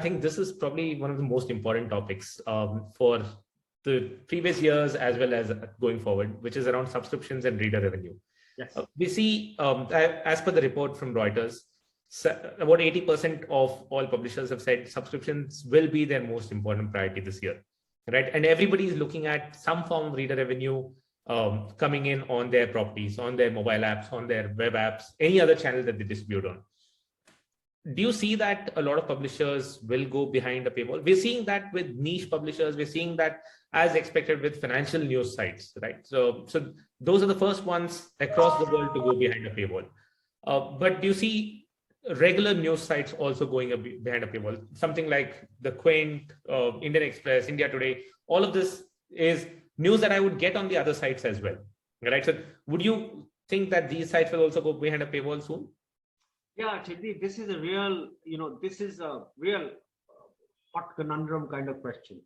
I think this is probably one of the most important topics for the previous years as well as going forward, which is around subscriptions and reader revenue. Yes. We see, as per the report from Reuters, about 80% of all publishers have said subscriptions will be their most important priority this year, right? And everybody is looking at some form of reader revenue coming in on their properties, on their mobile apps, on their web apps, any other channel that they distribute on. Do you see that a lot of publishers will go behind a paywall? We're seeing that with niche publishers. We're seeing that as expected with financial news sites, right? So those are the first ones across the world to go behind a paywall. But do you see regular news sites also going behind a paywall? Something like The Quint, Indian Express, India Today, all of this is news that I would get on the other sites as well, right? So would you think that these sites will also go behind a paywall soon? Yeah, Chiddi, this is a real, hot conundrum kind of question.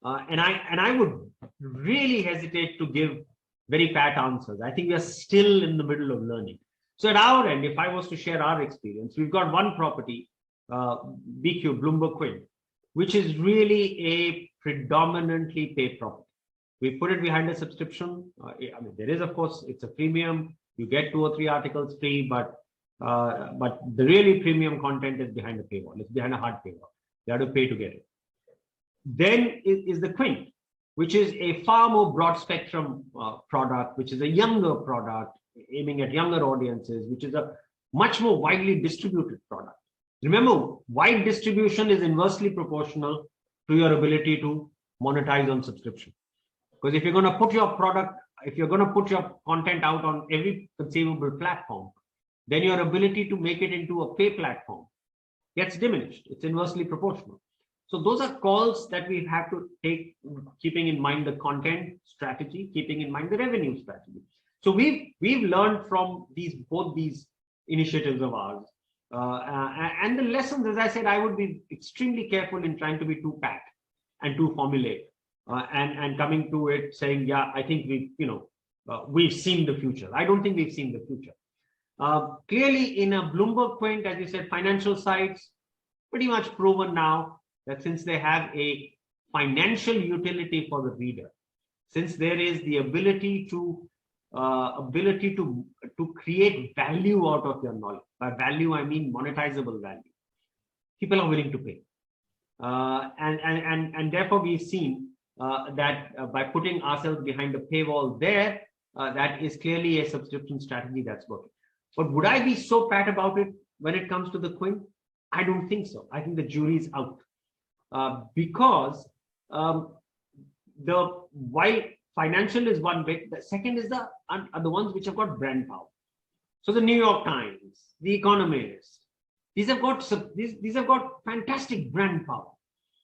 And I would really hesitate to give very pat answers. I think we are still in the middle of learning. So at our end, if I was to share our experience, we've got one property, BQ, Bloomberg Quint, which is really a predominantly paid property. We put it behind a subscription. There is, of course, it's a premium. You get 2 or 3 articles free, but the really premium content is behind a paywall. It's behind a hard paywall. You have to pay to get it. Then is the Quint, which is a far more broad spectrum product, which is a younger product aiming at younger audiences, which is a much more widely distributed product. Remember, wide distribution is inversely proportional to your ability to monetize on subscription. Because if you're going to put your product, if you're going to put your content out on every conceivable platform, then your ability to make it into a pay platform gets diminished. It's inversely proportional. So those are calls that we have to take, keeping in mind the content strategy, keeping in mind the revenue strategy. So we've learned from both these initiatives of ours. And the lessons, as I said, I would be extremely careful in trying to be too pat and too formulaic, and coming to it saying, yeah, I think we've seen the future. I don't think we've seen the future. Clearly, in a Bloomberg Quint, as you said, financial sites pretty much proven now that since they have a financial utility for the reader, since there is the ability to create value out of your knowledge. By value, I mean monetizable value. People are willing to pay, and therefore we've seen that by putting ourselves behind a paywall there, that is clearly a subscription strategy that's working. But would I be so pat about it when it comes to the Quint? I don't think so. I think the jury's out, because while financial is one bit, the second is the ones which have got brand power. So the New York Times, the Economist, these have got fantastic brand power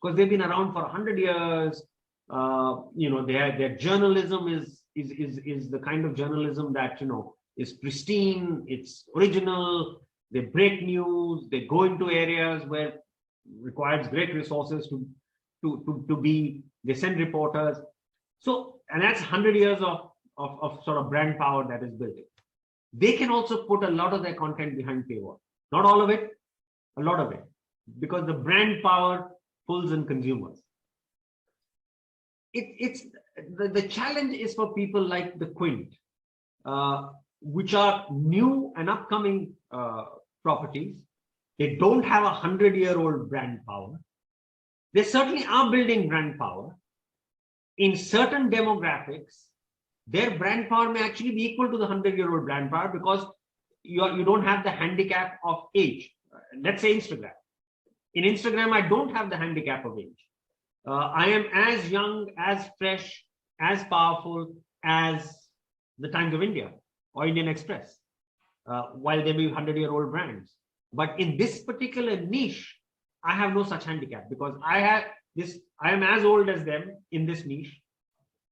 because they've been around for 100 years. Their journalism is the kind of journalism that is pristine, it's original, they break news, they go into areas where it requires great resources they send reporters. So, and that's 100 years of sort of brand power that is built in. They can also put a lot of their content behind paywall. Not all of it, a lot of it, because the brand power pulls in consumers. The challenge is for people like the Quint, which are new and upcoming properties. They don't have a 100-year-old brand power. They certainly are building brand power. In certain demographics, their brand power may actually be equal to the 100-year-old brand power because you don't have the handicap of age. Let's say Instagram. In Instagram, I don't have the handicap of age. I am as young, as fresh, as powerful as the Times of India or Indian Express, while they be 100-year-old brands. But in this particular niche, I have no such handicap because I am as old as them in this niche,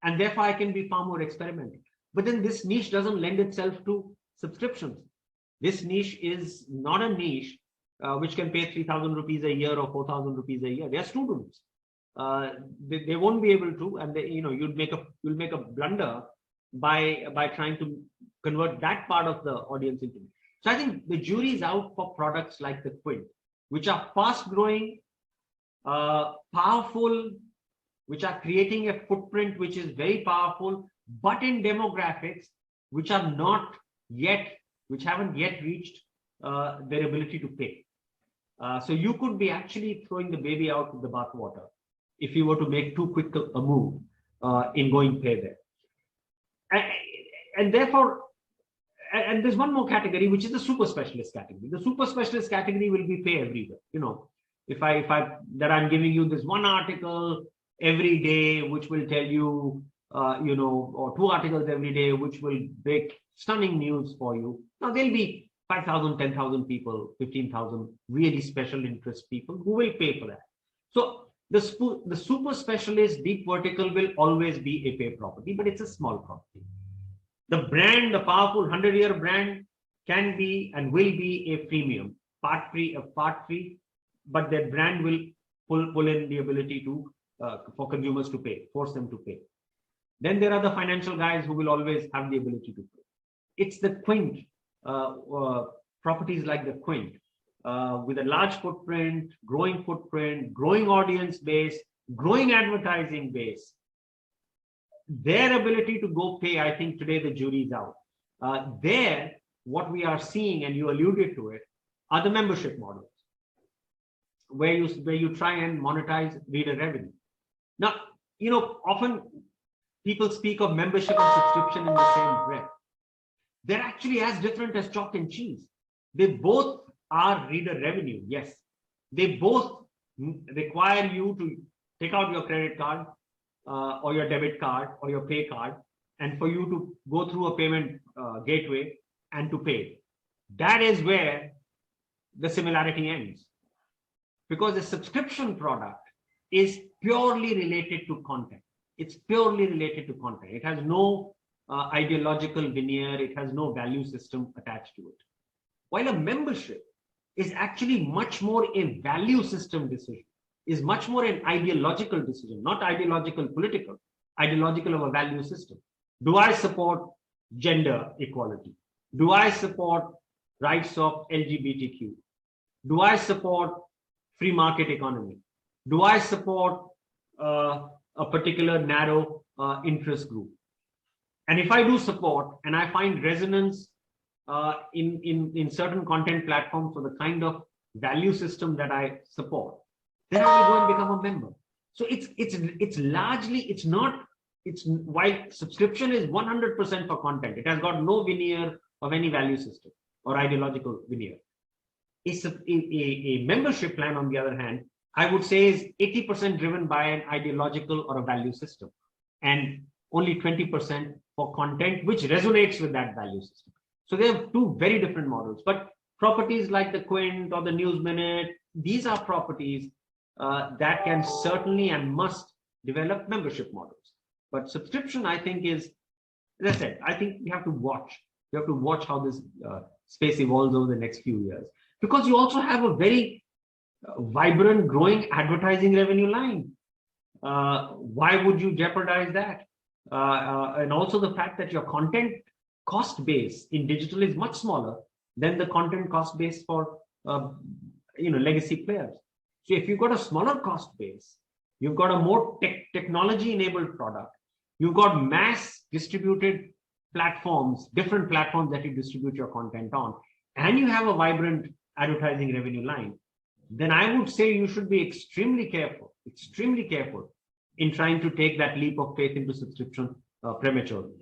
and therefore I can be far more experimental. But then this niche doesn't lend itself to subscriptions. This niche is not a niche which can pay 3,000 rupees a year or 4,000 rupees a year. They are students. They won't be able to, and you'll make a blunder by trying to convert that part of the audience into it. So I think the jury is out for products like the Quint, which are fast growing, powerful, which are creating a footprint which is very powerful, but in demographics which are not yet, which haven't yet reached their ability to pay. So you could be actually throwing the baby out with the bathwater if you were to make too quick a move in going pay there. And therefore, and there's one more category, which is the super specialist category. The super specialist category will be pay everywhere. You know, if I'm giving you this one article every day, which will tell you, you know, or two articles every day, which will break stunning news for you. Now there'll be 5,000, 10,000 people, 15,000 really special interest people who will pay for that. So the super specialist deep vertical will always be a pay property, but it's a small property. The brand, the powerful 100-year brand can be and will be a freemium, part free, but that brand will pull in the ability to for consumers to pay, force them to pay. Then there are the financial guys who will always have the ability to pay. It's the quint, properties like the quint, with a large footprint, growing audience base, growing advertising base. Their ability to go pay, I think today the jury's out. There, what we are seeing, and you alluded to it, are the membership models, where you try and monetize reader revenue. Now, you know, often people speak of membership and subscription in the same breath. They're actually as different as chalk and cheese. They both are reader revenue, yes. They both require you to take out your credit card or your debit card or your pay card, and for you to go through a payment gateway and to pay. That is where the similarity ends. Because the subscription product is purely related to content. It's purely related to content. It has no ideological veneer. It has no value system attached to it. While a membership is actually much more a value system decision, is much more an ideological decision, not ideological political, ideological of a value system. Do I support gender equality? Do I support rights of LGBTQ? Do I support free market economy? Do I support a particular narrow interest group? And if I do support and I find resonance in certain content platforms for the kind of value system that I support, then I will go and become a member. So it's largely, while subscription is 100% for content, it has got no veneer of any value system or ideological veneer. A membership plan, on the other hand, I would say is 80% driven by an ideological or a value system, and only 20% for content which resonates with that value system. So they have two very different models. But properties like the Quint or the News Minute, these are properties that can certainly and must develop membership models. But subscription, I think, is, as I said, I think you have to watch. You have to watch how this space evolves over the next few years, because you also have a very vibrant, growing advertising revenue line. Why would you jeopardize that? And also the fact that your content cost base in digital is much smaller than the content cost base for legacy players. So if you've got a smaller cost base, you've got a more technology-enabled product, you've got mass distributed platforms, different platforms that you distribute your content on, and you have a vibrant advertising revenue line, then I would say you should be extremely careful in trying to take that leap of faith into subscription prematurely.